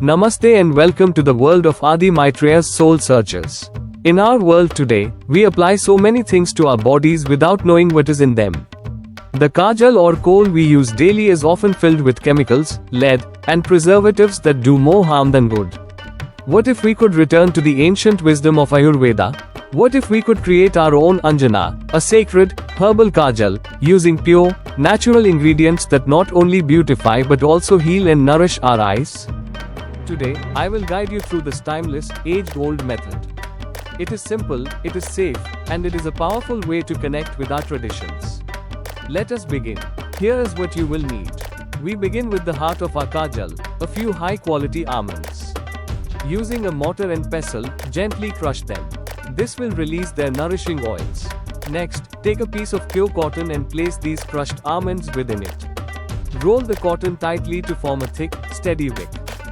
Namaste and welcome to the world of Adi Maitreya's Soul Searchers. In our world today, we apply so many things to our bodies without knowing what is in them. The kajal or kohl we use daily is often filled with chemicals, lead, and preservatives that do more harm than good. What if we could return to the ancient wisdom of Ayurveda? What if we could create our own anjana, a sacred, herbal kajal, using pure, natural ingredients that not only beautify but also heal and nourish our eyes? Today, I will guide you through this timeless, age-old method. It is simple, it is safe, and it is a powerful way to connect with our traditions. Let us begin. Here is what you will need. We begin with the heart of our kajal, a few high-quality almonds. Using a mortar and pestle, gently crush them. This will release their nourishing oils. Next, take a piece of pure cotton and place these crushed almonds within it. Roll the cotton tightly to form a thick, steady wick.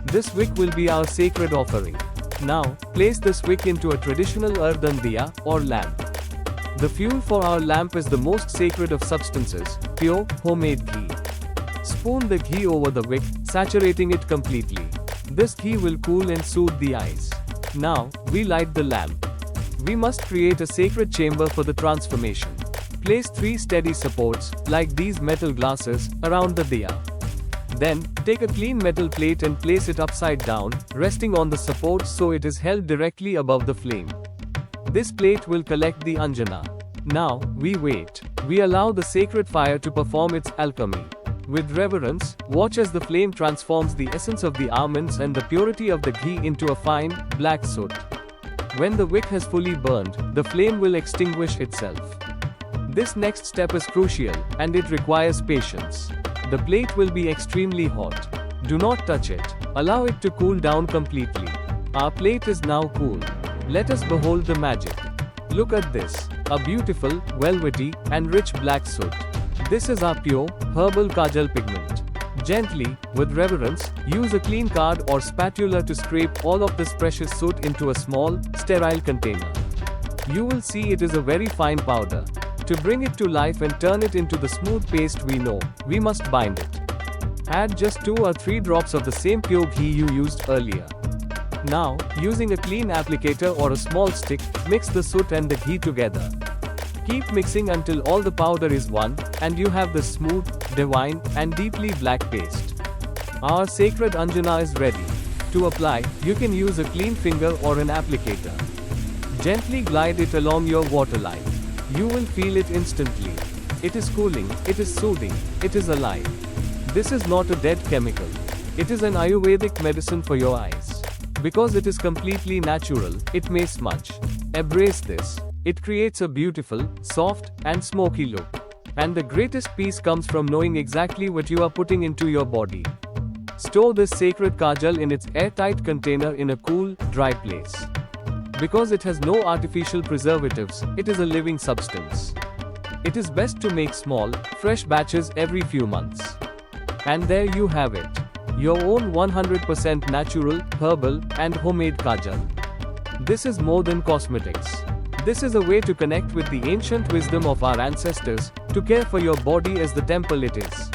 This wick will be our sacred offering. Now, place this wick into a traditional earthen diya or lamp. The fuel for our lamp is the most sacred of substances, pure, homemade ghee. Spoon the ghee over the wick, saturating it completely. This ghee will cool and soothe the eyes. Now, we light the lamp. We must create a sacred chamber for the transformation. Place 3 steady supports, like these metal glasses, around the diya. Then, take a clean metal plate and place it upside down, resting on the support so it is held directly above the flame. This plate will collect the anjana. Now, we wait. We allow the sacred fire to perform its alchemy. With reverence, watch as the flame transforms the essence of the almonds and the purity of the ghee into a fine, black soot. When the wick has fully burned, the flame will extinguish itself. This next step is crucial, and it requires patience. The plate will be extremely hot. Do not touch it. Allow it to cool down completely. Our plate is now cool. Let us behold the magic. Look at this. A beautiful, velvety, and rich black soot. This is our pure, herbal kajal pigment. Gently, with reverence, use a clean card or spatula to scrape all of this precious soot into a small, sterile container. You will see it is a very fine powder. To bring it to life and turn it into the smooth paste we must bind it. Add just 2 or 3 drops of the same pure ghee you used earlier. Now, using a clean applicator or a small stick, mix the soot and the ghee together. Keep mixing until all the powder is one, and you have the smooth, divine, and deeply black paste. Our sacred anjana is ready. To apply, you can use a clean finger or an applicator. Gently glide it along your waterline. You will feel it instantly. It is cooling, it is soothing, it is alive. This is not a dead chemical. It is an Ayurvedic medicine for your eyes. Because it is completely natural, it may smudge. Embrace this. It creates a beautiful, soft, and smoky look. And the greatest peace comes from knowing exactly what you are putting into your body. Store this sacred kajal in its airtight container in a cool, dry place. Because it has no artificial preservatives, it is a living substance. It is best to make small, fresh batches every few months. And there you have it. Your own 100% natural, herbal, and homemade kajal. This is more than cosmetics. This is a way to connect with the ancient wisdom of our ancestors, to care for your body as the temple it is.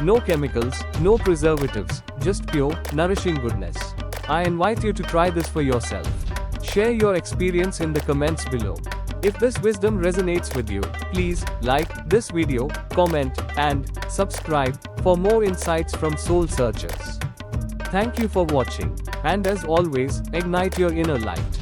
No chemicals, no preservatives, just pure, nourishing goodness. I invite you to try this for yourself. Share your experience in the comments below. If this wisdom resonates with you, please like this video, comment, and subscribe for more insights from Soul Searchers. Thank you for watching, and as always, ignite your inner light.